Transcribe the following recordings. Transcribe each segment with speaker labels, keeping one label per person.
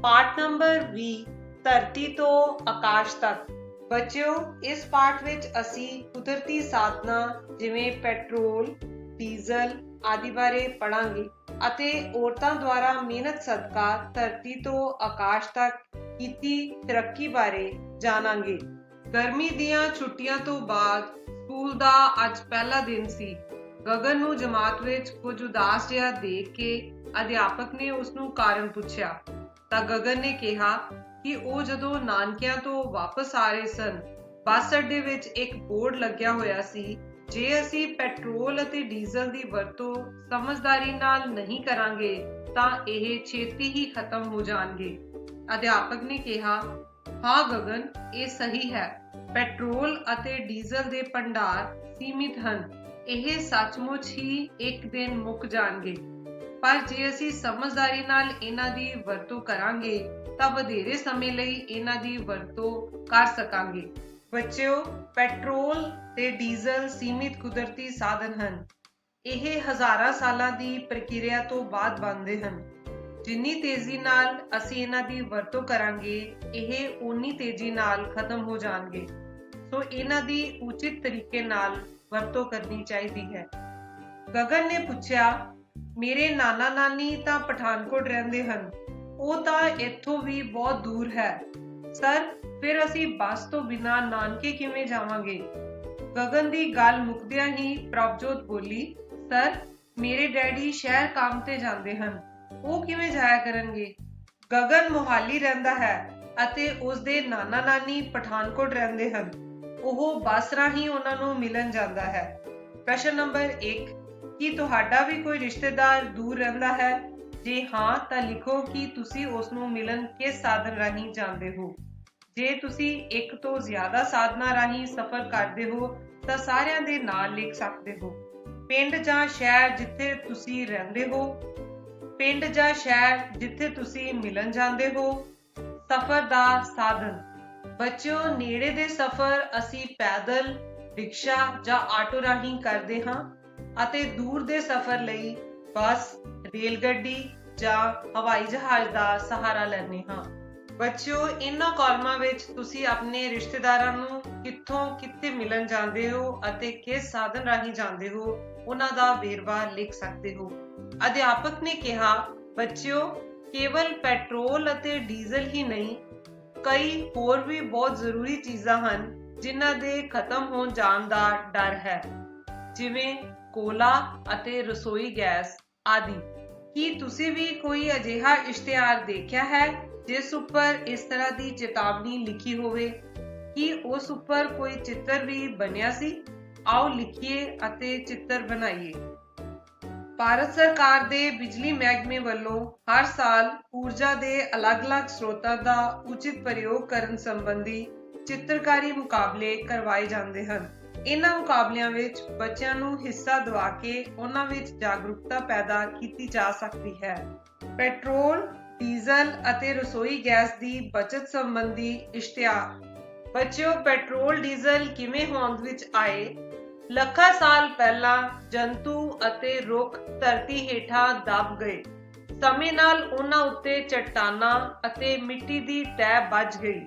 Speaker 1: ਪਾਠ ਨੰਬਰ 20 ਧਰਤੀ ਤੋਂ ਆਕਾਸ਼ ਤੱਕ। ਬੱਚਿਓ, ਇਸ ਪਾਠ ਵਿੱਚ ਅਸੀਂ ਕੁਦਰਤੀ ਸਾਧਨਾਂ ਜਿਵੇਂ ਪੈਟਰੋਲ, ਡੀਜ਼ਲ ਆਦਿ ਬਾਰੇ ਪੜਾਂਗੇ ਅਤੇ ਔਰਤਾਂ ਦੁਆਰਾ ਮਿਹਨਤ ਸਦਕਾ ਧਰਤੀ ਤੋਂ ਆਕਾਸ਼ ਤੱਕ ਕੀਤੀ ਤਰੱਕੀ ਬਾਰੇ ਜਾਣਾਂਗੇ। ਗਰਮੀ ਦੀਆਂ ਛੁੱਟੀਆਂ ਤੋਂ ਬਾਅਦ ਸਕੂਲ ਦਾ ਅੱਜ ਪਹਿਲਾ ਦਿਨ ਸੀ। ਗਗਨ ਨੂੰ ਜਮਾਤ ਵਿੱਚ ਕੁਝ ਉਦਾਸ ਜਿਹਾ ਦੇਖ ਕੇ ਅਧਿਆਪਕ ਨੇ ਉਸ ਨੂੰ ਕਾਰਨ ਪੁੱਛਿਆ ਤਾਂ ਗਗਨ ਨੇ ਕਿਹਾ ਕਿ ਉਹ ਜਦੋਂ ਨਾਨਕਿਆਂ ਤੋਂ ਵਾਪਸ ਆ ਰਹੇ ਸਨ, ਬੱਸ ਅੱਡੇ ਵਿੱਚ ਇੱਕ ਬੋਰਡ ਲੱਗਿਆ ਹੋਇਆ ਸੀ, ਜੇ ਅਸੀਂ ਪੈਟਰੋਲ ਅਤੇ ਡੀਜ਼ਲ ਦੀ ਵਰਤੋਂ ਸਮਝਦਾਰੀ ਨਾਲ ਨਹੀਂ ਕਰਾਂਗੇ ਤਾਂ ਇਹ ਛੇਤੀ ਹੀ ਖਤਮ ਹੋ ਜਾਣਗੇ। ਅਧਿਆਪਕ ਨੇ ਕਿਹਾ, ਹਾਂ ਗਗਨ, ਇਹ ਸਹੀ ਹੈ। ਪੈਟਰੋਲ ਅਤੇ ਡੀਜ਼ਲ ਦੇ ਭੰਡਾਰ ਸੀਮਿਤ ਹਨ। ਇਹ ਸੱਚਮੁੱਚ ਹੀ ਇੱਕ ਦਿਨ ਮੁੱਕ ਜਾਣਗੇ, ਪਰ ਜੇ ਅਸੀਂ ਸਮਝਦਾਰੀ ਨਾਲ ਇਹਨਾਂ ਦੀ ਵਰਤੋਂ ਕਰਾਂਗੇ ਤਾਂ ਵਧੇਰੇ ਸਮੇਂ ਲਈ ਇਹਨਾਂ ਦੀ ਵਰਤੋਂ ਕਰ ਸਕਾਂਗੇ। ਬੱਚਿਓ, ਪੈਟਰੋਲ ਤੇ ਡੀਜ਼ਲ ਸੀਮਿਤ ਕੁਦਰਤੀ ਸਾਧਨ ਹਨ। ਇਹ ਹਜ਼ਾਰਾਂ ਸਾਲਾਂ ਦੀ ਪ੍ਰਕਿਰਿਆ ਤੋਂ ਬਾਅਦ ਬਣਦੇ ਹਨ। ਜਿੰਨੀ ਤੇਜ਼ੀ ਨਾਲ ਅਸੀਂ ਇਹਨਾਂ ਦੀ ਵਰਤੋਂ ਕਰਾਂਗੇ, ਇਹ ਓਨੀ ਤੇਜ਼ੀ ਨਾਲ ਖਤਮ ਹੋ ਜਾਣਗੇ। ਸੋ ਇਹਨਾਂ ਦੀ ਉਚਿਤ ਤਰੀਕੇ ਨਾਲ ਵਰਤੋਂ ਕਰਨੀ ਚਾਹੀਦੀ ਹੈ। ਗਗਨ ਨੇ ਪੁੱਛਿਆ, ਮੇਰੇ ਨਾਨਾ ਨਾਨੀ ਤਾਂ ਪਠਾਨਕੋਟ ਰਹਿੰਦੇ ਹਨ, ਉਹ ਤਾਂ ਇੱਥੋਂ ਵੀ ਬਹੁਤ ਦੂਰ ਹੈ। ਸਰ, ਫਿਰ ਅਸੀਂ ਬੱਸ ਤੋਂ ਬਿਨਾਂ ਨਾਨਕੇ ਕਿਵੇਂ ਜਾਵਾਂਗੇ? ਗਗਨ ਦੀ ਗੱਲ ਮੁੱਕਦਿਆਂ ਹੀ ਪ੍ਰਭਜੋਤ ਬੋਲੀ, ਸਰ, ਮੇਰੇ ਡੈਡੀ ਸ਼ਹਿਰ ਕੰਮ ਤੇ ਜਾਂਦੇ ਹਨ, ਉਹ ਕਿਵੇਂ ਜਾਇਆ ਕਰਨਗੇ? ਗਗਨ ਮੋਹਾਲੀ ਰਹਿੰਦਾ ਹੈ ਅਤੇ ਉਸਦੇ ਨਾਨਾ ਨਾਨੀ ਪਠਾਨਕੋਟ ਰਹਿੰਦੇ ਹਨ। ਉਹ ਬੱਸ ਰਾਹੀਂ ਉਹਨਾਂ ਨੂੰ ਮਿਲਣ ਜਾਂਦਾ ਹੈ। ਪ੍ਰਸ਼ਨ ਨੰਬਰ 1, ਕੀ ਤੁਹਾਡਾ ਵੀ ਕੋਈ ਰਿਸ਼ਤੇਦਾਰ ਦੂਰ ਰਹਿੰਦਾ ਹੈ? ਜੇ ਹਾਂ ਤਾਂ ਲਿਖੋ ਕਿ ਤੁਸੀਂ ਉਸ ਨੂੰ ਮਿਲਣ ਕਿਸ ਸਾਧਨ ਰਾਹੀਂ ਜਾਂਦੇ ਹੋ। ਜੇ ਤੁਸੀਂ ਇੱਕ ਤੋਂ ਜ਼ਿਆਦਾ ਸਾਧਨਾਂ ਰਾਹੀਂ ਸਫ਼ਰ ਕਰਦੇ ਹੋ ਤਾਂ ਸਾਰਿਆਂ ਦੇ ਨਾਂ ਲਿਖ ਸਕਦੇ ਹੋ। ਪਿੰਡ ਜਾਂ ਸ਼ਹਿਰ ਜਿੱਥੇ ਤੁਸੀਂ ਰਹਿੰਦੇ ਹੋ, ਪਿੰਡ ਜਾਂ ਸ਼ਹਿਰ ਜਿੱਥੇ ਤੁਸੀਂ ਮਿਲਣ ਜਾਂਦੇ ਹੋ, ਸਫ਼ਰ ਦਾ ਸਾਧਨ। ਬੱਚਿਓ, ਨੇੜੇ ਦੇ ਸਫ਼ਰ ਅਸੀਂ ਪੈਦਲ, ਰਿਕਸ਼ਾ ਜਾਂ ਆਟੋ ਰਾਹੀਂ ਕਰਦੇ ਹਾਂ ਅਤੇ ਦੂਰ ਦੇ ਸਫ਼ਰ ਲਈ ਬੱਸ, ਰੇਲ ਗੱਡੀ ਜਾਂ ਹਵਾਈ ਜਹਾਜ਼ ਦਾ ਸਹਾਰਾ ਲੈਂਦੇ ਹਾਂ। ਬੱਚਿਓ, ਇਹਨਾਂ ਕਾਲਮਾਂ ਵਿੱਚ ਤੁਸੀਂ ਆਪਣੇ ਰਿਸ਼ਤੇਦਾਰਾਂ ਨੂੰ ਕਿੱਥੋਂ ਕਿੱਥੇ ਮਿਲਣ ਜਾਂਦੇ ਹੋ ਅਤੇ ਕਿਸ ਸਾਧਨ ਰਾਹੀਂ ਜਾਂਦੇ ਹੋ, ਉਹਨਾਂ ਦਾ ਵੇਰਵਾ ਲਿਖ ਸਕਦੇ ਹੋ। ਅਧਿਆਪਕ ਨੇ ਕਿਹਾ, ਬੱਚਿਓ, ਕੇਵਲ ਪੈਟਰੋਲ ਅਤੇ ਡੀਜ਼ਲ ਹੀ ਨਹੀਂ, ਕਈ ਹੋਰ ਵੀ ਬਹੁਤ ਜ਼ਰੂਰੀ ਚੀਜ਼ਾਂ ਹਨ ਜਿਨ੍ਹਾਂ ਦੇ ਖਤਮ ਹੋ ਜਾਣ ਦਾ ਡਰ ਹੈ, ਜਿਵੇਂ ਕੋਲਾ ਅਤੇ ਰਸੋਈ ਗੈਸ ਆਦਿ। ਕੀ ਤੁਸੀਂ ਵੀ ਕੋਈ ਅਜਿਹਾ ਇਸ਼ਤਿਹਾਰ ਦੇਖਿਆ ਹੈ ਜਿਸ ਉੱਪਰ ਇਸ ਤਰ੍ਹਾਂ ਦੀ ਚੇਤਾਵਨੀ ਲਿਖੀ ਹੋਵੇ? ਕੀ ਉਸ ਉੱਪਰ ਕੋਈ ਚਿੱਤਰ ਵੀ ਬਣਿਆ ਸੀ? ਆਓ ਲਿਖੀਏ ਅਤੇ ਚਿੱਤਰ ਬਣਾਈਏ। ਭਾਰਤ ਸਰਕਾਰ ਦੇ ਬਿਜਲੀ ਮਹਿਕਮੇ ਵੱਲੋਂ ਹਰ ਸਾਲ ਊਰਜਾ ਦੇ ਅਲੱਗ-ਅਲੱਗ ਸਰੋਤਾਂ ਦਾ ਉਚਿਤ ਪ੍ਰਯੋਗ ਕਰਨ ਸੰਬੰਧੀ ਚਿੱਤਰਕਾਰੀ ਮੁਕਾਬਲੇ ਕਰਵਾਏ ਜਾਂਦੇ ਹਨ। ਇਹਨਾਂ ਮੁਕਾਬਲਿਆਂ ਵਿੱਚ ਬੱਚਿਆਂ ਨੂੰ ਹਿੱਸਾ ਦਿਵਾ ਕੇ ਉਹਨਾਂ ਵਿੱਚ ਜਾਗਰੂਕਤਾ ਪੈਦਾ ਕੀਤੀ ਜਾ ਸਕਦੀ ਹੈ। ਪੈਟਰੋਲ, ਡੀਜ਼ਲ ਅਤੇ ਰਸੋਈ ਗੈਸ ਦੀ ਬਚਤ ਸੰਬੰਧੀ ਇਸ਼ਤਿਹਾਰ। ਬੱਚਿਓ, ਪੈਟਰੋਲ ਡੀਜ਼ਲ ਕਿਵੇਂ ਹੋਂਦ ਵਿੱਚ ਆਏ? ਲੱਖਾਂ ਸਾਲ ਪਹਿਲਾਂ ਜੰਤੂ ਅਤੇ ਰੁੱਖ ਧਰਤੀ ਹੇਠਾਂ ਦਬ ਗਏ। ਸਮੇਂ ਨਾਲ ਉਹਨਾਂ ਉੱਤੇ ਚੱਟਾਨਾਂ ਅਤੇ ਮਿੱਟੀ ਦੀ ਤਹਿ ਬੱਝ ਗਈ।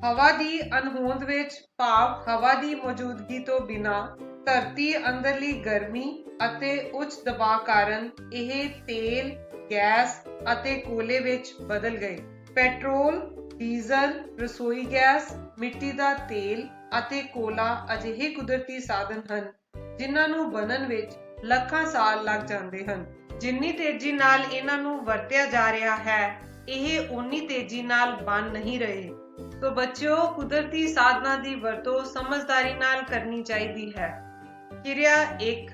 Speaker 1: ਹਵਾ ਦੀ ਅਣਹੋਂਦ ਵਿੱਚ, ਭਾਵ ਹਵਾ ਦੀ ਮੌਜੂਦਗੀ ਤੋਂ ਬਿਨਾਂ, ਧਰਤੀ ਅੰਦਰਲੀ ਗਰਮੀ ਅਤੇ ਉੱਚ ਦਬਾਅ ਕਾਰਨ ਇਹ ਤੇਲ, ਗੈਸ ਅਤੇ ਕੋਲੇ ਵਿੱਚ ਬਦਲ ਗਏ। ਪੈਟਰੋਲ, ਡੀਜ਼ਲ, ਰਸੋਈ ਗੈਸ, ਮਿੱਟੀ ਦਾ ਤੇਲ ਅਤੇ ਕੋਲਾ ਅਜਿਹੇ ਕੁਦਰਤੀ ਸਾਧਨ ਹਨ ਜਿਨ੍ਹਾਂ ਨੂੰ ਬਣਨ ਵਿੱਚ ਲੱਖਾਂ ਸਾਲ ਲੱਗ ਜਾਂਦੇ ਹਨ। ਜਿੰਨੀ ਤੇਜ਼ੀ ਨਾਲ ਇਹਨਾਂ ਨੂੰ ਵਰਤਿਆ ਜਾ ਰਿਹਾ ਹੈ, ਇਹ ਓਨੀ ਤੇਜ਼ੀ ਨਾਲ ਬਣ ਨਹੀਂ ਰਹੇ। ਸੋ ਬੱਚਿਓ, ਕੁਦਰਤੀ ਸਾਧਨਾਂ ਦੀ ਵਰਤੋਂ ਸਮਝਦਾਰੀ ਨਾਲ ਕਰਨੀ ਚਾਹੀਦੀ ਹੈ। ਕਿਰਿਆ 1,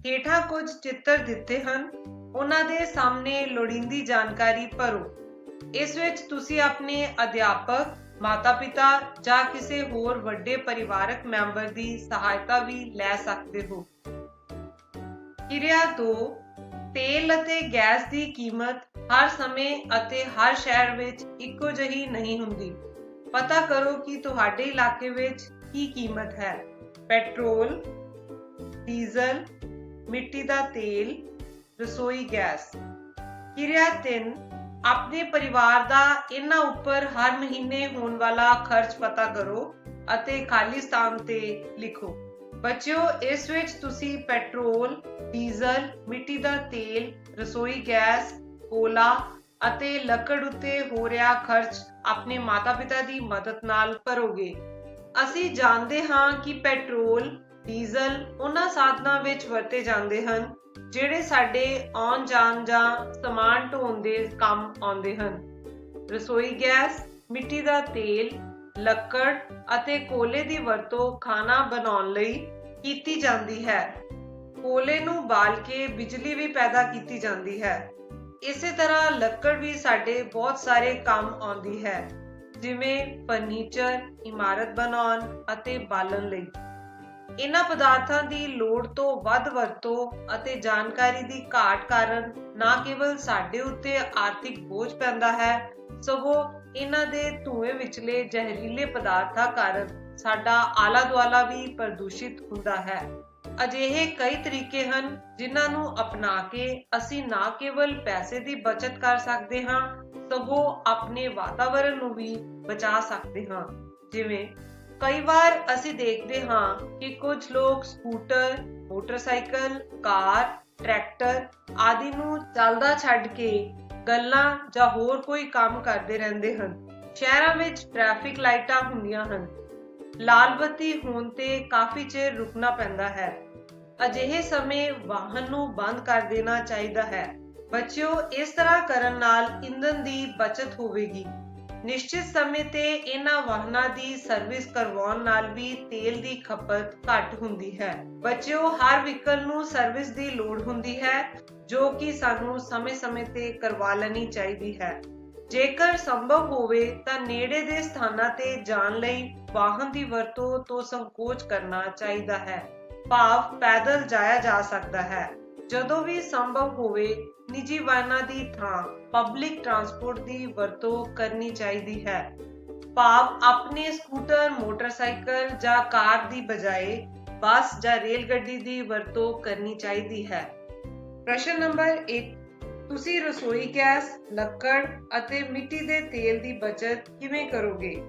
Speaker 1: ਹੇਠਾਂ ਕੁਝ ਚਿੱਤਰ ਦਿੱਤੇ ਹਨ, ਉਹਨਾਂ ਦੇ ਸਾਹਮਣੇ ਲੋੜੀਂਦੀ ਜਾਣਕਾਰੀ ਭਰੋ। ਇਸ ਵਿੱਚ ਤੁਸੀਂ ਆਪਣੇ ਅਧਿਆਪਕ, ਮਾਤਾ-ਪਿਤਾ ਜਾਂ ਕਿਸੇ ਹੋਰ ਵੱਡੇ ਪਰਿਵਾਰਕ ਮੈਂਬਰ ਦੀ ਸਹਾਇਤਾ ਵੀ ਲੈ ਸਕਦੇ ਹੋ। ਕਿਰਿਆ 2, ਤੇਲ ਅਤੇ ਗੈਸ ਦੀ ਕੀਮਤ ਹਰ ਸਮੇਂ ਅਤੇ ਹਰ ਸ਼ਹਿਰ ਵਿੱਚ ਇੱਕੋ ਜਿਹੀ ਨਹੀਂ ਹੁੰਦੀ। ਪਤਾ ਕਰੋ ਕਿ ਤੁਹਾਡੇ ਇਲਾਕੇ ਵਿੱਚ ਕੀ ਕੀਮਤ ਹੈ। ਪੈਟਰੋਲ, ਡੀਜ਼ਲ, ਮਿੱਟੀ ਦਾ ਤੇਲ, ਰਸੋਈ ਗੈਸ। ਕਿਰਿਆ 3, ਆਪਣੇ ਪਰਿਵਾਰ ਦਾ ਇਹਨਾਂ ਉੱਪਰ ਹਰ ਮਹੀਨੇ ਹੋਣ ਵਾਲਾ ਖਰਚ ਪਤਾ ਕਰੋ ਅਤੇ ਖਾਲੀ ਸਥਾਨ ਤੇ ਲਿਖੋ। ਬੱਚਿਓ, ਇਸ ਵਿੱਚ ਤੁਸੀਂ ਪੈਟਰੋਲ, ਡੀਜ਼ਲ, ਮਿੱਟੀ ਦਾ ਤੇਲ, ਰਸੋਈ ਗੈਸ, ਕੋਲਾ ਅਤੇ ਲੱਕੜ ਉੱਤੇ ਹੋ ਰਿਹਾ ਖਰਚ ਆਪਣੇ ਮਾਤਾ-ਪਿਤਾ ਦੀ ਮਦਦ ਨਾਲ ਭਰੋਗੇ। ਅਸੀਂ ਜਾਣਦੇ ਹਾਂ ਕਿ ਪੈਟਰੋਲ, ਡੀਜ਼ਲ ਉਹਨਾਂ ਸਾਧਨਾਂ ਵਿੱਚ ਵਰਤੇ ਜਾਂਦੇ ਹਨ ਜਿਹੜੇ ਸਾਡੇ ਆਉਣ ਜਾਣ ਜਾਂ ਸਮਾਨ ਢੋਣ ਦੇ ਕੰਮ ਆਉਂਦੇ ਹਨ। ਰਸੋਈ ਗੈਸ, ਮਿੱਟੀ ਦਾ ਤੇਲ, ਲੱਕੜ ਅਤੇ ਕੋਲੇ ਦੀ ਵਰਤੋਂ ਖਾਣਾ ਬਣਾਉਣ ਲਈ ਕੀਤੀ ਜਾਂਦੀ ਹੈ। ਕੋਲੇ ਨੂੰ ਬਾਲ ਕੇ ਬਿਜਲੀ ਵੀ ਪੈਦਾ ਕੀਤੀ ਜਾਂਦੀ ਹੈ। ਇਸੇ ਤਰ੍ਹਾਂ ਲੱਕੜ ਵੀ ਸਾਡੇ ਬਹੁਤ ਸਾਰੇ ਕੰਮ ਆਉਂਦੀ ਹੈ, ਜਿਵੇਂ ਫਰਨੀਚਰ, ਇਮਾਰਤ ਬਣਾਉਣ ਅਤੇ ਬਾਲਣ ਲਈ। ਇਹਨਾਂ ਪਦਾਰਥਾਂ ਦੀ ਲੋੜ ਤੋਂ ਵੱਧ ਵਰਤੋਂ ਅਤੇ ਜਾਣਕਾਰੀ ਦੀ ਘਾਟ ਕਾਰਨ ਨਾ ਕੇਵਲ ਸਾਡੇ ਉੱਤੇ ਆਰਥਿਕ ਬੋਝ ਪੈਂਦਾ ਹੈ, ਸਗੋਂ ਇਹਨਾਂ ਦੇ ਧੂਏ ਵਿਚਲੇ ਜ਼ਹਿਰੀਲੇ ਪਦਾਰਥਾਂ ਕਾਰਨ ਸਾਡਾ ਆਲਾ-ਦੁਆਲਾ ਵੀ ਪ੍ਰਦੂਸ਼ਿਤ ਹੁੰਦਾ ਹੈ। ਅਜਿਹੇ ਕਈ ਤਰੀਕੇ ਹਨ ਜਿਨ੍ਹਾਂ ਨੂੰ ਅਪਣਾ ਕੇ ਅਸੀਂ ਨਾ ਕੇਵਲ ਪੈਸੇ ਦੀ ਬਚਤ ਕਰ ਸਕਦੇ ਹਾਂ, ਸਗੋਂ ਆਪਣੇ ਵਾਤਾਵਰਣ ਨੂੰ ਵੀ ਬਚਾ ਸਕਦੇ ਹਾਂ। ਜਿਵੇਂ ਕਈ ਵਾਰ ਅਸੀਂ ਦੇਖਦੇ ਹਾਂ ਕਿ ਕੁਝ ਲੋਕ ਸਕੂਟਰ, ਮੋਟਰਸਾਈਕਲ, ਕਾਰ, ਟਰੈਕਟਰ ਆਦਿ ਨੂੰ ਚੱਲਦਾ ਛੱਡ ਕੇ ਗੱਲਾਂ ਜਾਂ ਹੋਰ ਕੋਈ ਕੰਮ ਕਰਦੇ ਰਹਿੰਦੇ ਹਨ। ਸ਼ਹਿਰਾਂ ਵਿੱਚ ਟ੍ਰੈਫਿਕ ਲਾਈਟਾਂ ਹੁੰਦੀਆਂ ਹਨ। ਲਾਲ ਬੱਤੀ ਹੋਣ ਤੇ ਕਾਫੀ ਚਿਰ ਰੁਕਣਾ ਪੈਂਦਾ ਹੈ। ਅਜਿਹੇ ਸਮੇਂ ਵਾਹਨ ਨੂੰ ਬੰਦ ਕਰ ਦੇਣਾ ਚਾਹੀਦਾ ਹੈ। ਬੱਚਿਓ, ਇਸ ਤਰ੍ਹਾਂ ਕਰਨ ਨਾਲ ਇੰਧਨ ਦੀ ਬਚਤ ਹੋਵੇਗੀ। ਨਿਸ਼ਚਿਤ ਸਮੇਂ ਤੇ ਇਹਨਾਂ ਵਾਹਨਾਂ ਦੀ ਸਰਵਿਸ ਕਰਵਾਉਣ ਨਾਲ ਵੀ ਤੇਲ ਦੀ ਖਪਤ ਘੱਟ ਹੁੰਦੀ ਹੈ। ਬੱਚਿਓ, ਹਰ ਵਹੀਕਲ ਨੂੰ ਸਰਵਿਸ ਦੀ ਲੋੜ ਹੁੰਦੀ ਹੈ, ਜੋ ਕਿ ਸਾਨੂੰ ਸਮੇਂ-ਸਮੇਂ ਤੇ ਕਰਵਾ ਲੈਣੀ ਚਾਹੀਦੀ ਹੈ। ਜੇਕਰ ਸੰਭਵ ਹੋਵੇ ਤਾਂ ਨੇੜੇ ਦੇ ਸਥਾਨਾਂ ਤੇ ਜਾਣ ਲਈ ਵਾਹਨ ਦੀ ਵਰਤੋਂ ਤੋਂ ਸੰਕੋਚ ਕਰਨਾ ਚਾਹੀਦਾ ਹੈ, ਭਾਵ ਪੈਦਲ ਜਾਇਆ ਜਾ ਸਕਦਾ ਹੈ। ਜਦੋਂ ਵੀ ਸੰਭਵ ਹੋਵੇ, ਨਿੱਜੀ ਵਾਹਨਾਂ ਦੀ ਥਾਂ ਪਬਲਿਕ ਟਰਾਂਸਪੋਰਟ ਦੀ ਵਰਤੋਂ ਕਰਨੀ ਚਾਹੀਦੀ ਹੈ, ਭਾਵ ਆਪਣੇ ਸਕੂਟਰ, ਮੋਟਰਸਾਈਕਲ ਜਾਂ ਕਾਰ ਦੀ ਬਜਾਏ ਬੱਸ ਜਾਂ ਰੇਲ ਗੱਡੀ ਦੀ ਵਰਤੋਂ ਕਰਨੀ ਚਾਹੀਦੀ ਹੈ। ਪ੍ਰਸ਼ਨ ਨੰਬਰ 1, ਤੁਸੀਂ ਰਸੋਈ ਗੈਸ, ਲੱਕੜ ਅਤੇ ਮਿੱਟੀ ਦੇ ਤੇਲ ਦੀ ਬਚਤ ਕਿਵੇਂ ਕਰੋਗੇ?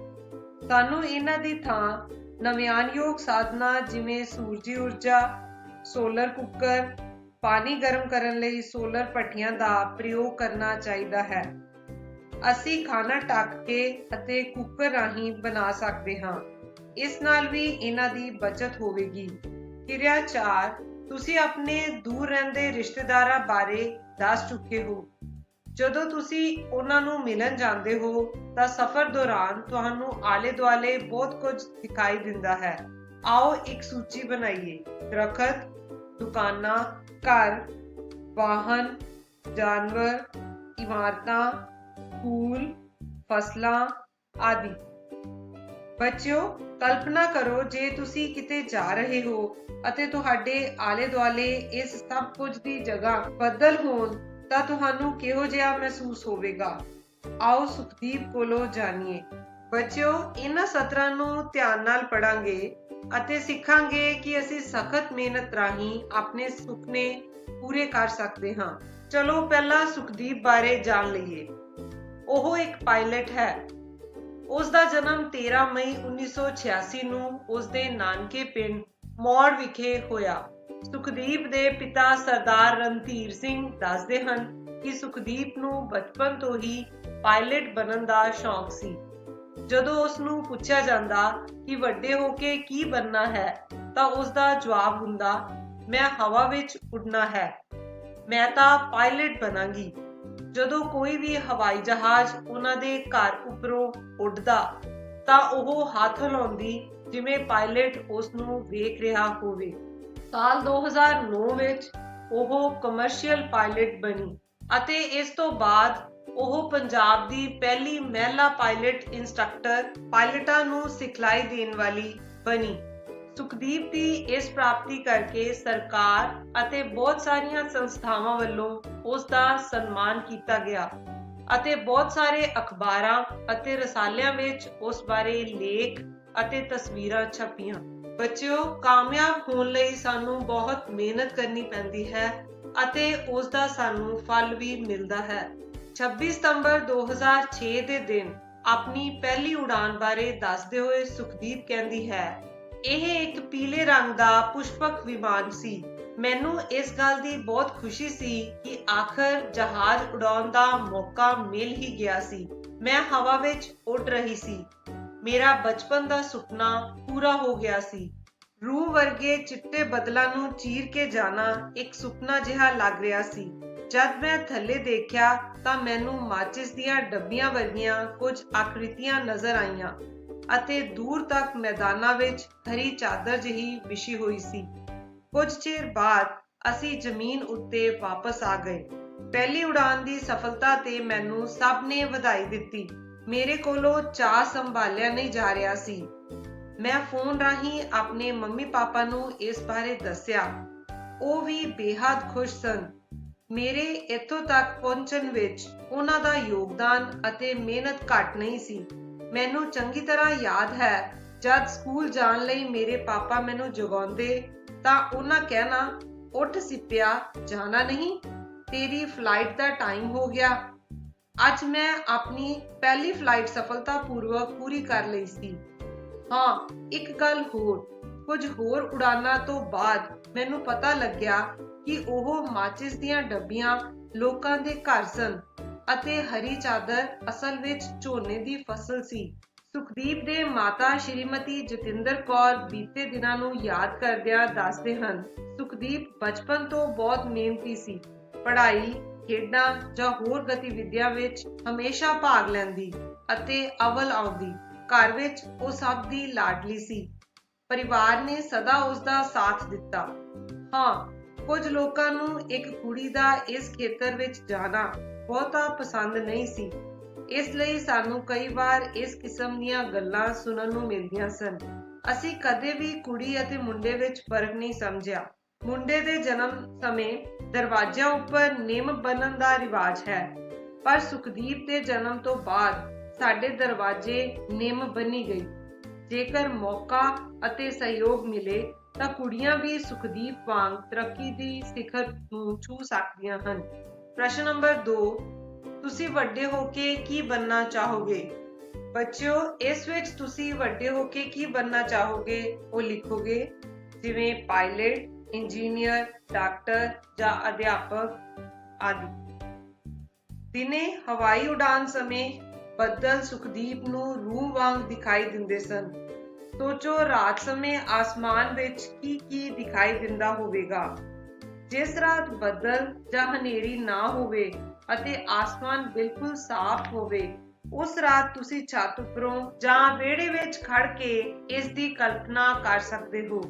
Speaker 1: ਸਾਨੂੰ ਇਹਨਾਂ ਦੀ ਥਾਂ ਨਵਿਆਨਯੋਗ ਸਾਧਨਾਂ ਜਿਵੇਂ ਸੂਰਜੀ ਊਰਜਾ, ਸੋਲਰ ਕੁੱਕਰ, ਪਾਣੀ ਗਰਮ ਕਰਨ ਲਈ ਸੋਲਰ ਭੱਠੀਆਂ ਦਾ ਪ੍ਰਯੋਗ ਕਰਨਾ ਚਾਹੀਦਾ ਹੈ। ਅਸੀਂ ਖਾਣਾ ਢੱਕ ਕੇ ਅਤੇ ਕੁੱਕਰ ਰਾਹੀਂ ਬਣਾ ਸਕਦੇ ਹਾਂ। ਇਸ ਨਾਲ ਵੀ ਇਹਨਾਂ ਦੀ ਬਚਤ ਹੋਵੇਗੀ। ਕਿਰਿਆ 4, ਤੁਸੀਂ ਆਪਣੇ ਦੂਰ ਰਹਿੰਦੇ ਰਿਸ਼ਤੇਦਾਰਾਂ ਬਾਰੇ ਦੱਸ ਚੁੱਕੇ ਹੋ। ਜਦੋਂ ਤੁਸੀਂ ਉਹਨਾਂ ਨੂੰ ਮਿਲਣ ਜਾਂਦੇ ਹੋ ਤਾਂ ਸਫ਼ਰ ਦੌਰਾਨ ਤੁਹਾਨੂੰ ਆਲੇ-ਦੁਆਲੇ ਬਹੁਤ ਕੁਝ ਦਿਖਾਈ ਦਿੰਦਾ ਹੈ। ਆਓ ਇੱਕ ਸੂਚੀ ਬਣਾਈਏ। ਦਰੱਖਤ, ਦੁਕਾਨਾਂ, ਘਰ, ਵਾਹਨ, ਜਾਨਵਰ, ਇਮਾਰਤਾਂ, ਸਕੂਲ, ਫਸਲਾਂ ਆਦਿ। ਬੱਚਿਓ, ਕਲਪਨਾ ਕਰੋ ਜੇ ਤੁਸੀਂ ਕਿਤੇ ਜਾ ਰਹੇ ਹੋ ਅਤੇ ਤੁਹਾਡੇ ਆਲੇ-ਦੁਆਲੇ ਇਸ ਸਭ ਕੁਝ ਦੀ ਜਗ੍ਹਾ ਬੱਦਲ ਹੋਣ ਤਾਂ ਤੁਹਾਨੂੰ ਕਿਹੋ ਜਿਹਾ ਮਹਿਸੂਸ ਹੋਵੇਗਾ? ਆਓ ਸੁਖਦੀਪ ਕੋਲੋਂ ਜਾਣੀਏ। ਬੱਚਿਓ, ਇਹਨਾਂ ਸਤਰਾਂ ਨੂੰ ਧਿਆਨ ਨਾਲ ਪੜ੍ਹਾਂਗੇ ਅਤੇ ਸਿੱਖਾਂਗੇ ਕਿ ਅਸੀਂ ਸਖਤ ਮਿਹਨਤ ਰਾਹੀਂ ਆਪਣੇ ਸੁਪਨੇ ਪੂਰੇ ਕਰ ਸਕਦੇ ਹਾਂ। ਚਲੋ ਪਹਿਲਾਂ ਸੁਖਦੀਪ ਬਾਰੇ ਜਾਣ ਲਈਏ। ਉਹ ਇੱਕ ਪਾਇਲਟ ਹੈ। ਉਸ ਦਾ ਜਨਮ 13 ਮਈ 1986 ਨੂੰ ਉਸ ਦੇ ਨਾਨਕੇ ਪਿੰਡ ਮੌੜ ਵਿਖੇ ਹੋਇਆ। ਸੁਖਦੀਪ ਦੇ ਪਿਤਾ ਸਰਦਾਰ ਰਣਧੀਰ ਸਿੰਘ ਦੱਸਦੇ ਹਨ ਕਿ ਸੁਖਦੀਪ ਨੂੰ ਬਚਪਨ ਤੋਂ ਹੀ ਪਾਇਲਟ ਬਣਨ ਦਾ ਸ਼ੌਂਕ ਸੀ। ਜਦੋਂ ਉਸ ਨੂੰ ਪੁੱਛਿਆ ਜਾਂਦਾ ਕਿ ਵੱਡੇ ਹੋ ਕੇ ਕੀ ਬਣਨਾ ਹੈ ਤਾਂ ਉਸ ਦਾ ਜਵਾਬ ਹੁੰਦਾ, ਮੈਂ ਹਵਾ ਵਿੱਚ ਉੱਡਣਾ ਹੈ, ਮੈਂ ਤਾਂ ਪਾਇਲਟ ਬਣਾਂਗੀ। ਜਦੋਂ ਕੋਈ ਵੀ ਹਵਾਈ ਜਹਾਜ਼ ਉਹਨਾਂ ਦੇ ਘਰ ਉੱਪਰੋਂ ਉੱਡਦਾ ਤਾਂ ਉਹ ਹੱਥ ਹਿਲਾਉਂਦੀ ਜਿਵੇਂ ਪਾਇਲਟ ਉਸ ਨੂੰ ਵੇਖ ਰਿਹਾ ਹੋਵੇ। ਸਾਲ 2009 ਵਿੱਚ ਉਹ ਕਮਰਸ਼ੀਅਲ ਪਾਇਲਟ ਬਣੀ ਅਤੇ ਇਸ ਤੋਂ ਬਾਅਦ ਉਹ ਪੰਜਾਬ ਦੀ ਪਹਿਲੀ ਮਹਿਲਾ ਪਾਇਲਟ ਇੰਸਟ੍ਰਕਟਰ ਪਾਇਲਟਾਂ ਨੂੰ ਸਿਖਲਾਈ ਦੇਣ ਵਾਲੀ ਬਣੀ। ਸੁਖਦੀਪ ਦੀ ਇਸ ਪ੍ਰਾਪਤੀ ਕਰਕੇ ਸਰਕਾਰ ਅਤੇ ਬਹੁਤ ਸਾਰੀਆਂ ਸੰਸਥਾਵਾਂ ਵੱਲੋਂ ਉਸ ਦਾ ਸਨਮਾਨ ਕੀਤਾ ਗਿਆ ਅਤੇ ਬਹੁਤ ਸਾਰੇ ਅਖਬਾਰਾਂ ਅਤੇ ਰਸਾਲਿਆਂ ਵਿੱਚ ਉਸ ਬਾਰੇ ਲੇਖ ਅਤੇ ਤਸਵੀਰਾਂ ਛਪੀਆਂ। ਬੱਚਿਓ, ਕਾਮਯਾਬ ਹੋਣ ਲਈ ਸਾਨੂੰ ਬਹੁਤ ਮਿਹਨਤ ਕਰਨੀ ਪੈਂਦੀ ਹੈ ਅਤੇ ਉਸ ਦਾ ਸਾਨੂੰ ਫਲ ਵੀ ਮਿਲਦਾ ਹੈ। 26 ਸਤੰਬਰ 2006 ਦੇ ਦਿਨ ਆਪਣੀ ਪਹਿਲੀ ਉਡਾਨ ਬਾਰੇ ਦੱਸਦੇ ਹੋਏ ਸੁਖਦੀਪ ਕਹਿੰਦੀ ਹੈ, ਇਹ ਇੱਕ ਪੀਲੇ ਰੰਗ ਦਾ ਪੁਸ਼ਪਕ ਵਿਮਾਨ ਸੀ। ਮੈਨੂੰ ਇਸ ਗੱਲ ਦੀ ਬਹੁਤ ਖੁਸ਼ੀ ਸੀ ਕਿ ਆਖਰ ਜਹਾਜ਼ ਉਡਾਉਣ ਦਾ ਮੌਕਾ ਮਿਲ ਹੀ ਗਿਆ ਸੀ। ਮੈਂ ਹਵਾ ਵਿੱਚ ਉੱਡ ਰਹੀ ਸੀ। ਮੇਰਾ ਬਚਪਨ ਦਾ ਸੁਪਨਾ ਪੂਰਾ ਹੋ ਗਿਆ ਸੀ। ਰੂਹ ਵਰਗੇ ਚਿੱਟੇ ਬੱਦਲਾਂ ਨੂੰ ਚੀਰ ਕੇ ਜਾਣਾ ਇੱਕ ਸੁਪਨਾ ਜਿਹਾ ਲੱਗ ਰਿਹਾ ਸੀ। ਜਦ ਮੈਂ ਥੱਲੇ ਦੇਖਿਆ ਤਾਂ ਮੈਨੂੰ ਮਾਚਿਸ ਦੀਆਂ ਡੱਬੀਆਂ ਵਰਗੀਆਂ ਕੁਝ ਆਕ੍ਰਿਤੀਆਂ ਨਜ਼ਰ ਆਈਆਂ ਅਤੇ ਦੂਰ ਤੱਕ ਮੈਦਾਨਾਂ ਵਿੱਚ ਹਰੀ ਚਾਦਰ ਜਿਹੀ ਵਿਛੀ ਹੋਈ ਸੀ। ਕੁਝ ਚਿਰ ਬਾਅਦ ਅਸੀਂ ਜ਼ਮੀਨ ਉੱਤੇ ਵਾਪਸ ਆ ਗਏ। ਪਹਿਲੀ ਉਡਾਨ ਦੀ ਸਫਲਤਾ ਤੇ ਮੈਨੂੰ ਸਭ ਨੇ ਵਧਾਈ ਦਿੱਤੀ। ਮੇਰੇ ਕੋਲੋਂ ਚਾਅ ਸੰਭਾਲਿਆ ਨਹੀਂ ਜਾ ਰਿਹਾ ਸੀ। ਮੈਂ ਫੋਨ ਰਾਹੀਂ ਆਪਣੇ ਮੰਮੀ ਪਾਪਾ ਨੂੰ ਇਸ ਬਾਰੇ ਦੱਸਿਆ। ਉਹ ਵੀ ਬੇਹੱਦ ਖੁਸ਼ ਸਨ। ਮੇਰੇ ਇੱਥੋਂ ਤੱਕ ਪਹੁੰਚਣ ਵਿੱਚ ਉਹਨਾਂ ਦਾ ਯੋਗਦਾਨ ਅਤੇ ਮਿਹਨਤ ਘੱਟ ਨਹੀਂ ਸੀ। ਮੈਨੂੰ ਚੰਗੀ ਤਰ੍ਹਾਂ ਯਾਦ ਹੈ, ਜਦ ਸਕੂਲ ਜਾਣ ਲਈ ਮੇਰੇ ਪਾਪਾ ਮੈਨੂੰ ਜਗਾਉਂਦੇ ਤਾਂ ਉਹਨਾਂ ਕਹਿਣਾ, ਉੱਠ ਸਿੱਪਿਆ, ਜਾਣਾ ਨਹੀਂ, ਤੇਰੀ ਫਲਾਈਟ ਦਾ ਟਾਈਮ ਹੋ ਗਿਆ। ਅੱਜ ਮੈਂ ਆਪਣੀ ਪਹਿਲੀ ਫਲਾਈਟ ਸਫਲਤਾਪੂਰਵਕ ਪੂਰੀ ਕਰ ਲਈ ਸੀ। ਹਾਂ, ਇੱਕ ਗੱਲ ਹੋਰ, ਕੁਝ ਹੋਰ ਉਡਾਨਾਂ ਤੋਂ ਬਾਅਦ ਮੈਨੂੰ ਪਤਾ ਲੱਗਿਆ ਕਿ ਉਹ ਮਾਚਿਸ ਦੀਆਂ ਡੱਬੀਆਂ ਲੋਕਾਂ ਦੇ ਘਰ ਸਨ ਅਤੇ ਹਰੀ ਚਾਦਰ ਅਸਲ ਵਿੱਚ ਝੋਨੇ ਦੀ ਫਸਲ ਸੀ। ਸੁਖਦੀਪ ਦੇ ਮਾਤਾ ਸ਼੍ਰੀਮਤੀ ਜਤਿੰਦਰ ਕੌਰ ਬੀਤੇ ਦਿਨਾਂ ਨੂੰ ਯਾਦ ਕਰਦਿਆਂ ਦੱਸਦੇ ਹਨ, ਸੁਖਦੀਪ ਬਚਪਨ ਤੋਂ ਬਹੁਤ ਮਿਹਨਤੀ ਸੀ। ਪੜ੍ਹਾਈ, ਖੇਡਾਂ ਜਾਂ ਹੋਰ ਗਤੀਵਿਧੀਆਂ ਵਿੱਚ ਹਮੇਸ਼ਾ ਭਾਗ ਲੈਂਦੀ ਅਤੇ ਅਵਲ ਆਉਂਦੀ। ਘਰ ਵਿੱਚ ਉਹ ਸਭ ਦੀ ਲਾਡਲੀ ਸੀ। ਪਰਿਵਾਰ ਨੇ ਸਦਾ ਉਸ ਦਾ ਸਾਥ ਦਿੱਤਾ। ਹਾਂ, ਕੁਝ ਲੋਕਾਂ ਨੂੰ ਇੱਕ ਕੁੜੀ ਦਾ ਇਸ ਖੇਤਰ ਵਿੱਚ ਜਾਣਾ ਬਹੁਤਾ ਪਸੰਦ ਨਹੀਂ ਸੀ। ਇਸ ਲਈ ਸਾਨੂੰ ਕਈ ਵਾਰ ਇਸ ਕਿਸਮ ਦੀਆਂ ਗੱਲਾਂ ਸੁਣਨ ਨੂੰ ਮਿਲਦੀਆਂ ਸਨ। ਅਸੀਂ ਕਦੇ ਵੀ ਕੁੜੀ ਅਤੇ ਮੁੰਡੇ ਵਿੱਚ ਫਰਕ ਨਹੀਂ ਸਮਝਿਆ। ਮੁੰਡੇ ਦੇ ਜਨਮ ਸਮੇਂ ਦਰਵਾਜ਼ਿਆਂ ਉੱਪਰ ਨਿੰਮ ਬੰਨ੍ਹਣ ਦਾ ਰਿਵਾਜ ਹੈ, ਪਰ ਸੁਖਦੀਪ ਦੇ ਜਨਮ ਤੋਂ ਬਾਅਦ ਸਾਡੇ ਦਰਵਾਜ਼ੇ ਨਿੰਮ ਬੰਨ੍ਹੀ ਗਈ। ਜੇਕਰ ਮੌਕਾ ਅਤੇ ਸਹਿਯੋਗ ਮਿਲੇ ਤਾਂ ਕੁੜੀਆਂ ਵੀ ਸੁਖਦੀਪ ਵਾਂਗ ਤਰੱਕੀ ਦੀ ਸਿਖਰ ਨੂੰ ਛੂ ਸਕਦੀਆਂ ਹਨ। ਪ੍ਰਸ਼ਨ ਨੰਬਰ 2, ਤੁਸੀਂ ਵੱਡੇ ਹੋ ਕੇ ਕੀ ਬਣਨਾ ਚਾਹੋਗੇ? ਬੱਚਿਓ, ਇਸ ਵਿੱਚ ਤੁਸੀਂ ਵੱਡੇ ਹੋ ਕੇ ਕੀ ਬਣਨਾ ਚਾਹੋਗੇ ਉਹ ਲਿਖੋਗੇ, ਜਿਵੇਂ ਪਾਇਲਟ, ਇੰਜੀਨੀਅਰ, ਡਾਕਟਰ ਜਾਂ ਅਧਿਆਪਕ ਆਦਿ। ਦਿਨੇ ਹਵਾਈ ਉਡਾਨ ਸਮੇਂ ਬੱਦਲ ਸੁਖਦੀਪ ਨੂੰ ਰੂਹ ਵਾਂਗ ਦਿਖਾਈ ਦਿੰਦੇ ਸਨ। ਸੋਚੋ, ਰਾਤ ਸਮੇਂ ਆਸਮਾਨ ਵਿੱਚ ਕੀ ਦਿਖਾਈ ਦਿੰਦਾ ਹੋਵੇਗਾ। ਜਿਸ ਰਾਤ ਬੱਦਲ ਜਾਂ ਹਨੇਰੀ ਨਾ ਹੋਵੇ ਅਤੇ ਆਸਮਾਨ ਬਿਲਕੁਲ ਸਾਫ਼ ਹੋਵੇ, ਉਸ ਰਾਤ ਤੁਸੀਂ ਛੱਤ ਉੱਪਰੋਂ ਜਾਂ ਵਿਹੜੇ ਵਿੱਚ ਖੜ ਕੇ ਇਸ ਦੀ ਕਲਪਨਾ ਕਰ ਸਕਦੇ ਹੋ।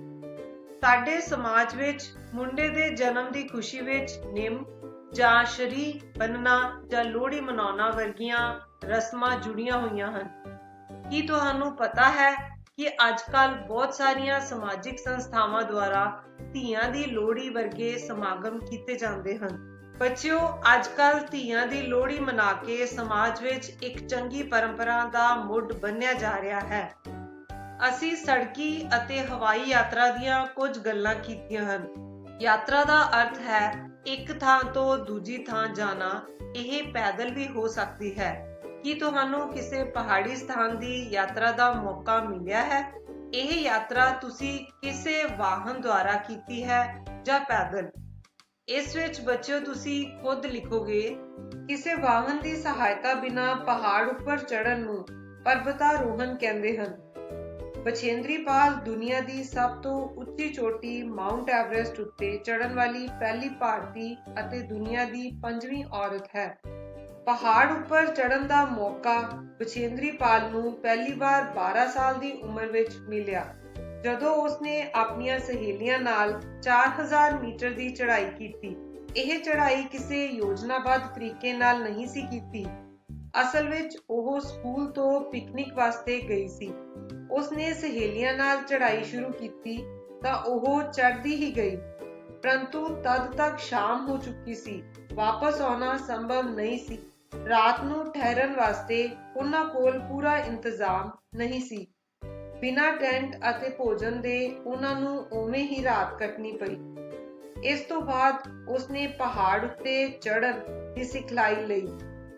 Speaker 1: ਸਾਡੇ ਸਮਾਜ ਵਿੱਚ ਮੁੰਡੇ ਦੇ ਜਨਮ ਦੀ ਖੁਸ਼ੀ ਵਿੱਚ ਨਿੰਮ ਜਾਂ ਸ਼ਰੀ ਬੰਨ੍ਹਣਾ ਜਾਂ ਲੋਹੜੀ ਮਨਾਉਣਾ ਵਰਗੀਆਂ ਰਸਮਾਂ ਜੁੜੀਆਂ ਹੋਈਆਂ ਹਨ। ਕੀ ਤੁਹਾਨੂੰ ਪਤਾ ਹੈ ਕਿ ਅੱਜ-ਕੱਲ੍ਹ ਬਹੁਤ ਸਾਰੀਆਂ ਸਮਾਜਿਕ ਸੰਸਥਾਵਾਂ ਦੁਆਰਾ ਧੀਆਂ ਦੀ ਲੋਹੜੀ ਵਰਗੇ ਸਮਾਗਮ ਕੀਤੇ ਜਾਂਦੇ ਹਨ। ਬੱਚਿਓ, ਅੱਜ-ਕੱਲ੍ਹ ਧੀਆਂ ਦੀ ਲੋਹੜੀ ਮਨਾ ਕੇ ਸਮਾਜ ਵਿੱਚ ਇੱਕ ਚੰਗੀ ਪਰੰਪਰਾ ਦਾ ਮੁੱਢ ਬੰਨ੍ਹਿਆ ਜਾ ਰਿਹਾ ਹੈ। ਅਸੀਂ ਸੜਕੀ ਅਤੇ ਹਵਾਈ ਯਾਤਰਾ ਦੀਆਂ ਕੁਝ ਗੱਲਾਂ ਕੀਤੀਆਂ ਹਨ। ਯਾਤਰਾ ਦਾ ਅਰਥ ਹੈ ਇੱਕ ਥਾਂ ਤੋਂ ਦੂਜੀ ਥਾਂ ਜਾਣਾ। ਇਹ ਪੈਦਲ ਵੀ ਹੋ ਸਕਦੀ ਹੈ। ਕੀ ਤੁਹਾਨੂੰ ਕਿਸੇ ਪਹਾੜੀ ਸਥਾਨ ਦੀ ਯਾਤਰਾ ਦਾ ਮੌਕਾ ਮਿਲਿਆ ਹੈ? ਇਹ ਯਾਤਰਾ ਤੁਸੀਂ ਕਿਸੇ ਵਾਹਨ ਦੁਆਰਾ ਕੀਤੀ ਹੈ ਜਾਂ ਪੈਦਲ? ਇਸ ਵਿੱਚ ਬੱਚਿਓ ਤੁਸੀਂ ਖੁਦ ਲਿਖੋਗੇ, ਕਿਸੇ ਵਾਹਨ ਦੀ ਸਹਾਇਤਾ ਬਿਨਾਂ ਪਹਾੜ ਉੱਪਰ ਚੜ੍ਹਨ ਨੂੰ ਪਰਬਤਾਰੋਹਣ ਕਹਿੰਦੇ ਹਨ। ਬਛੇਂਦਰੀ ਪਾਲ ਦੁਨੀਆ ਦੀ ਸਭ ਤੋਂ ਉੱਚੀ ਚੋਟੀ ਮਾਊਂਟ ਐਵਰੈਸਟ ਉੱਤੇ ਚੜ੍ਹਨ ਵਾਲੀ ਪਹਿਲੀ ਭਾਰਤੀ ਅਤੇ ਦੁਨੀਆ ਦੀ 5ਵੀਂ ਔਰਤ ਹੈ। ਪਹਾੜ ਉੱਪਰ ਚੜ੍ਹਨ ਦਾ ਮੌਕਾ ਬਛੇਂਦਰੀ ਪਾਲ ਨੂੰ ਪਹਿਲੀ ਵਾਰ 12 ਸਾਲ ਦੀ ਉਮਰ ਵਿੱਚ ਮਿਲਿਆ, ਜਦੋਂ ਉਸਨੇ ਆਪਣੀਆਂ ਸਹੇਲੀਆਂ ਨਾਲ 4000 ਮੀਟਰ ਦੀ ਚੜ੍ਹਾਈ ਕੀਤੀ। ਇਹ ਚੜ੍ਹਾਈ ਕਿਸੇ ਯੋਜਨਾਬੱਧ ਤਰੀਕੇ ਨਾਲ ਨਹੀਂ ਸੀ ਕੀਤੀ। ਅਸਲ ਵਿੱਚ ਉਹ ਸਕੂਲ ਤੋਂ ਪਿਕਨਿਕ ਵਾਸਤੇ ਗਈ ਸੀ। ਉਸਨੇ ਸਹੇਲੀਆਂ ਨਾਲ ਚੜ੍ਹਾਈ ਸ਼ੁਰੂ ਕੀਤੀ ਤਾਂ ਉਹ ਚੜ੍ਹਦੀ ਹੀ ਗਈ, ਪਰੰਤੂ ਤਦ ਤੱਕ ਸ਼ਾਮ ਹੋ ਚੁੱਕੀ ਸੀ। ਵਾਪਸ ਆਉਣਾ ਸੰਭਵ ਨਹੀਂ ਸੀ। ਰਾਤ ਨੂੰ ਠਹਿਰਨ ਵਾਸਤੇ ਉਹਨਾਂ ਕੋਲ ਪੂਰਾ ਇੰਤਜ਼ਾਮ ਨਹੀਂ ਸੀ। ਬਿਨਾਂ ਟੈਂਟ ਅਤੇ ਭੋਜਨ ਦੇ ਉਹਨਾਂ ਨੂੰ ਉਵੇਂ ਹੀ ਰਾਤ ਕੱਟਣੀ ਪਈ। ਇਸ ਤੋਂ ਬਾਅਦ ਉਸਨੇ ਪਹਾੜ ਉੱਤੇ ਚੜ੍ਹਨ ਦੀ ਸਿਖਲਾਈ ਲਈ।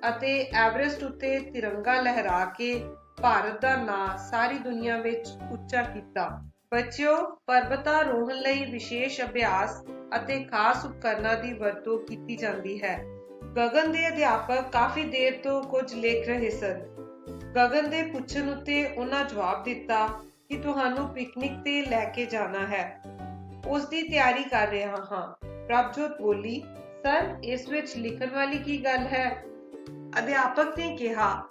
Speaker 1: ਅਤੇ ਐਵਰੈਸਟ ਉੱਤੇ ਤਿਰੰਗਾ ਲਹਿਰਾ ਕੇ ਭਾਰਤ ਦਾ ਨਾਂ ਸਾਰੀ ਦੁਨੀਆ ਵਿੱਚ ਉੱਚਾ ਕੀਤਾ। ਬੱਚਿਓ, ਪਰਬਤਾਰੋਹਣ ਲਈ ਵਿਸ਼ੇਸ਼ ਅਭਿਆਸ ਅਤੇ ਖਾਸ ਉਪਕਰਨਾਂ ਦੀ ਵਰਤੋਂ ਕੀਤੀ ਜਾਂਦੀ ਹੈ। ਗਗਨ ਦੇ ਅਧਿਆਪਕ ਕਾਫੀ ਦੇਰ ਤੋਂ ਕੁਝ ਲਿਖ ਰਹੇ ਸਨ। ਗਗਨ ਦੇ ਪੁੱਛਣ ਉੱਤੇ ਉਹਨਾਂ ਜਵਾਬ ਦਿੱਤਾ ਕਿ ਤੁਹਾਨੂੰ ਪਿਕਨਿਕ ਤੇ ਲੈ ਕੇ ਜਾਣਾ ਹੈ। ਉਸ ਦੀ ਤਿਆਰੀ ਕਰ ਰਿਹਾ ਹਾਂ। ਪ੍ਰਭਜੋਤ ਬੋਲੀ, ਸਰ, ਇਸ ਵਿੱਚ ਲਿਖਣ ਵਾਲੀ ਕੀ ਗੱਲ ਹੈ? ਅਧਿਆਪਕ ਨੇ ਕਿਹਾ,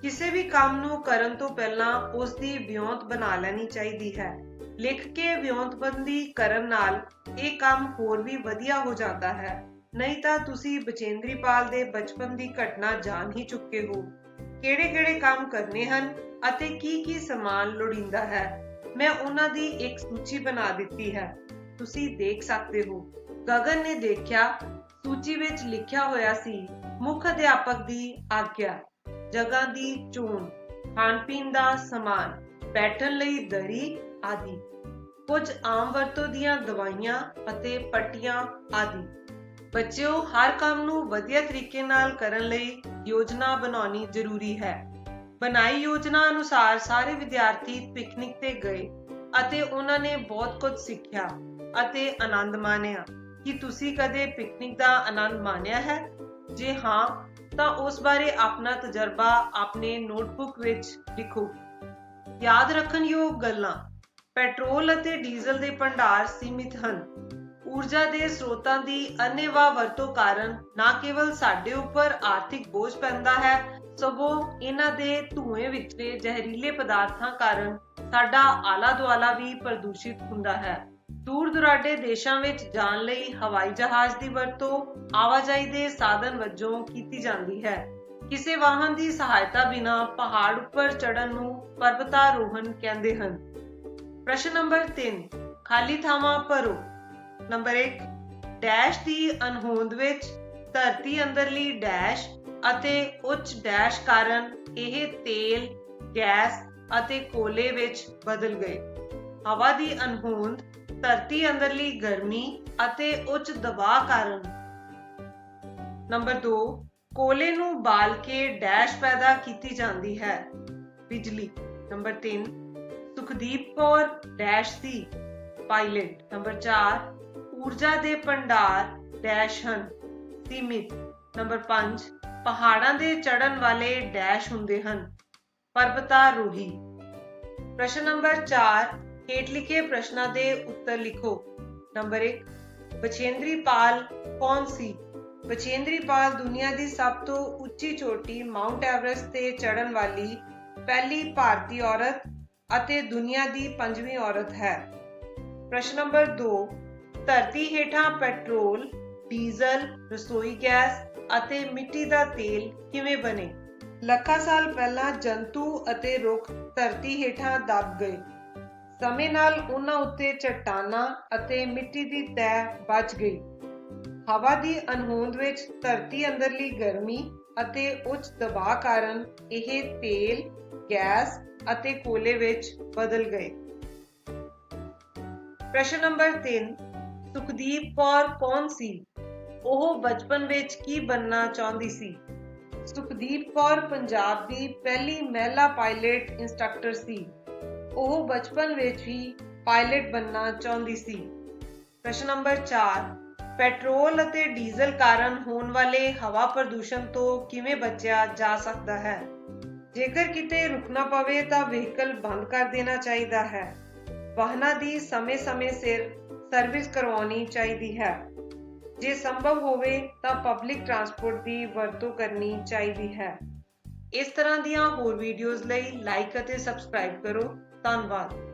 Speaker 1: ਕਿਸੇ ਵੀ ਕੰਮ ਨੂੰ ਕਰਨ ਤੋਂ ਪਹਿਲਾਂ ਉਸ ਦੀ ਵਿਉਂਤ ਬਣਾ ਲੈਣੀ ਚਾਹੀਦੀ ਹੈ। ਲਿਖ ਕੇ ਵਿਉਂਤਬੰਦੀ ਕਰਨ ਨਾਲ ਇਹ ਕੰਮ ਹੋਰ ਵੀ ਵਧੀਆ ਹੋ ਜਾਂਦਾ ਹੈ। ਨਹੀਂ ਤਾਂ ਤੁਸੀਂ ਬਚੇਂਦਰੀ ਪਾਲ ਦੇ ਬਚਪਨ ਦੀ ਘਟਨਾ ਜਾਣ ਹੀ ਚੁੱਕੇ ਹੋ। ਕਿਹੜੇ-ਕਿਹੜੇ ਕੰਮ ਕਰਨੇ ਹਨ ਅਤੇ ਕੀ-ਕੀ ਸਮਾਨ ਲੋੜੀਂਦਾ ਹੈ। ਮੈਂ ਉਹਨਾਂ ਦੀ ਇੱਕ ਸੂਚੀ ਬਣਾ ਦਿੱਤੀ ਹੈ। ਤੁਸੀਂ ਦੇਖ ਸਕਦੇ ਹੋ। ਗਗਨ ਨੇ ਦੇਖਿਆ। ਸੂਚੀ ਵਿੱਚ ਲਿਖਿਆ ਹੋਇਆ ਸੀ, ਮੁੱਖ ਅਧਿਆਪਕ ਦੀ ਆਗਿਆ, ਜਗ੍ਹਾ ਦੀ ਚੋਣ, ਖਾਣ-ਪੀਣ ਦਾ ਸਮਾਨ, ਬੈਠਣ ਲਈ ਦਰੀ ਆਦਿ, ਕੁਝ ਆਮ ਵਰਤੋਂ ਦੀਆਂ ਦਵਾਈਆਂ ਅਤੇ ਪੱਟੀਆਂ ਆਦਿ। ਬੱਚਿਓ, ਹਰ ਕੰਮ ਨੂੰ ਵਧੀਆ ਤਰੀਕੇ ਨਾਲ ਕਰਨ ਲਈ ਯੋਜਨਾ ਬਣਾਉਣੀ ਜ਼ਰੂਰੀ ਹੈ। ਬਣਾਈ ਯੋਜਨਾ ਅਨੁਸਾਰ ਸਾਰੇ ਵਿਦਿਆਰਥੀ ਪਿਕਨਿਕ ਤੇ ਗਏ ਅਤੇ ਉਹਨਾਂ ਨੇ ਬਹੁਤ ਕੁਝ ਸਿੱਖਿਆ ਅਤੇ ਆਨੰਦ ਮਾਣਿਆ। ਕੀ ਤੁਸੀਂ ਕਦੇ ਪਿਕਨਿਕ ਦਾ ਆਨੰਦ ਮਾਣਿਆ ਹੈ? ਜੇ ਹਾਂ, ਤਾਂ ਉਸ ਬਾਰੇ ਆਪਣਾ ਤਜਰਬਾ ਆਪਣੇ ਨੋਟਬੁੱਕ ਵਿੱਚ ਲਿਖੋ। ਯਾਦ ਰੱਖਣਯੋਗ ਗੱਲਾਂ। ਪੈਟਰੋਲ ਅਤੇ ਡੀਜ਼ਲ ਦੇ ਭੰਡਾਰ ਸੀਮਿਤ ਹਨ। ਊਰਜਾ ਦੇ ਸਰੋਤਾਂ ਦੀ ਅੰਨ੍ਹੇਵਾਹ ਵਰਤੋਂ ਕਾਰਨ ਨਾ ਕੇਵਲ ਸਾਡੇ ਉੱਪਰ ਆਰਥਿਕ ਬੋਝ ਪੈਂਦਾ ਹੈ, ਸਗੋਂ ਇਹਨਾਂ ਦੇ ਧੂਏ ਵਿਚਲੇ ਜ਼ਹਿਰੀਲੇ ਪਦਾਰਥਾਂ ਕਾਰਨ ਸਾਡਾ ਆਲਾ-ਦੁਆਲਾ ਵੀ ਪ੍ਰਦੂਸ਼ਿਤ ਹੁੰਦਾ ਹੈ। ਦੂਰ-ਦੁਰਾਡੇ ਦੇਸ਼ਾਂ ਵਿੱਚ ਜਾਣ ਲਈ ਹਵਾਈ ਜਹਾਜ਼ ਦੀ ਵਰਤੋਂ ਆਵਾਜਾਈ ਦੇ ਸਾਧਨ ਵਜੋਂ ਕੀਤੀ ਜਾਂਦੀ ਹੈ। ਕਿਸੇ ਵਾਹਨ ਦੀ ਸਹਾਇਤਾ ਬਿਨਾਂ ਪਹਾੜ ਉੱਪਰ ਚੜ੍ਹਨ ਨੂੰ ਪਰਬਤਾਰੋਹਣ ਕਹਿੰਦੇ ਹਨ। ਪ੍ਰਸ਼ਨ ਨੰਬਰ 3, ਖਾਲੀ ਥਾਵਾਂ ਭਰੋ। ਨੰਬਰ 1, ਡੈਸ਼ ਦੀ ਅਣਹੋਂਦ ਵਿੱਚ ਧਰਤੀ ਅੰਦਰਲੀ ਡੈਸ਼ ਅਤੇ ਉੱਚ ਡੈਸ਼ ਕਾਰਨ ਇਹ ਤੇਲ, ਗੈਸ ਅਤੇ ਕੋਲੇ ਵਿੱਚ ਬਦਲ ਗਏ। ਹਵਾ ਦੀ ਅਣਹੋਂਦ ਧਰਤੀ ਅੰਦਰਲੀ ਗਰਮੀ ਅਤੇ ਉੱਚ ਦਬਾਅ ਕਾਰਨ। ਨੰਬਰ 2, ਕੋਲੇ ਨੂੰ ਬਾਲ ਕੇ ਡੈਸ਼ ਪੈਦਾ ਕੀਤੀ ਜਾਂਦੀ ਹੈ, ਬਿਜਲੀ। ਨੰਬਰ 3, ਸੁਖਦੀਪ ਕੌਰ ਡੈਸ਼ ਦੀ ਪਾਇਲਟ। ਨੰਬਰ 4, ਊਰਜਾ ਦੇ ਭੰਡਾਰ ਡੈਸ਼ ਹਨ, ਸੀਮਿਤ। ਨੰਬਰ 5, ਪਹਾੜਾਂ ਦੇ ਚੜ੍ਹਨ ਵਾਲੇ ਡੈਸ਼ ਹੁੰਦੇ ਹਨ, ਪਰਬਤਾਰੋਹੀ। ਪ੍ਰਸ਼ਨ ਨੰਬਰ 4, ਹੇਠ ਲਿਖੇ ਪ੍ਰਸ਼ਨਾਂ ਦੇ ਉੱਤਰ ਲਿਖੋ। ਨੰਬਰ 1, ਬਚੇਂਦਰੀ ਪਾਲ ਕੌਣ ਸੀ? ਬਚੇਂਦਰੀ ਪਾਲ ਦੁਨੀਆ ਦੀ ਸਭ ਤੋਂ ਉੱਚੀ ਚੋਟੀ ਮਾਊਂਟ ਐਵਰੈਸਟ ਤੇ ਚੜ੍ਹਨ ਵਾਲੀ ਪਹਿਲੀ ਭਾਰਤੀ ਔਰਤ ਅਤੇ ਦੁਨੀਆ ਦੀ 5ਵੀਂ ਔਰਤ ਹੈ। ਪ੍ਰਸ਼ਨ ਨੰਬਰ 2, ਧਰਤੀ ਹੇਠਾਂ ਪੈਟਰੋਲ, ਡੀਜ਼ਲ, ਰਸੋਈ ਗੈਸ ਅਤੇ ਮਿੱਟੀ ਦਾ ਤੇਲ ਕਿਵੇਂ ਬਣੇ? ਲੱਖਾਂ ਸਾਲ ਪਹਿਲਾਂ ਜੰਤੂ ਅਤੇ ਰੁੱਖ ਧਰਤੀ ਹੇਠਾਂ ਦਬ ਗਏ। ਸਮੇਂ ਨਾਲ ਉਹਨਾਂ ਉੱਤੇ ਚੱਟਾਨਾਂ ਅਤੇ ਮਿੱਟੀ ਦੀ ਤਹਿ ਬਚ ਗਈ। ਹਵਾ ਦੀ ਅਣਹੋਂਦ ਵਿੱਚ ਧਰਤੀ ਅੰਦਰਲੀ ਗਰਮੀ ਅਤੇ ਉੱਚ ਦਬਾਅ ਕਾਰਨ ਇਹ ਤੇਲ, ਗੈਸ ਅਤੇ ਕੋਲੇ ਵਿੱਚ ਬਦਲ ਗਏ। ਪ੍ਰਸ਼ਨ ਨੰਬਰ 3, ਸੁਖਦੀਪ ਕੌਰ ਕੌਣ ਸੀ? ਉਹ ਬਚਪਨ ਵਿੱਚ ਕੀ ਬਣਨਾ ਚਾਹੁੰਦੀ ਸੀ? ਸੁਖਦੀਪ ਕੌਰ ਪੰਜਾਬ ਦੀ ਪਹਿਲੀ ਮਹਿਲਾ ਪਾਇਲਟ ਇੰਸਟ੍ਰਕਟਰ ਸੀ। ਉਹ ਬਚਪਨ ਵਿੱਚ ਹੀ ਪਾਇਲਟ ਬਣਨਾ ਚਾਹੁੰਦੀ ਸੀ। ਪ੍ਰਸ਼ਨ ਨੰਬਰ 4, ਪੈਟਰੋਲ ਅਤੇ ਡੀਜ਼ਲ ਕਾਰਨ ਹੋਣ ਵਾਲੇ ਹਵਾ ਪ੍ਰਦੂਸ਼ਣ ਤੋਂ ਕਿਵੇਂ ਬਚਿਆ ਜਾ ਸਕਦਾ ਹੈ? ਜੇਕਰ ਕਿਤੇ ਰੁਕਣਾ ਪਵੇ ਤਾਂ ਵਹੀਕਲ ਬੰਦ ਕਰ ਦੇਣਾ ਚਾਹੀਦਾ ਹੈ। ਵਾਹਨਾਂ ਦੀ ਸਮੇਂ-ਸਮੇਂ ਸਿਰ ਸਰਵਿਸ ਕਰਵਾਉਣੀ ਚਾਹੀਦੀ ਹੈ। ਜੇ ਸੰਭਵ ਹੋਵੇ ਤਾਂ ਪਬਲਿਕ ਟਰਾਂਸਪੋਰਟ ਦੀ ਵਰਤੋਂ ਕਰਨੀ ਚਾਹੀਦੀ ਹੈ। ਇਸ ਤਰ੍ਹਾਂ ਦੀਆਂ ਹੋਰ ਵੀਡੀਓਜ਼ ਲਈ ਲਾਈਕ ਅਤੇ ਸਬਸਕ੍ਰਾਈਬ ਕਰੋ। ਧੰਨਵਾਦ।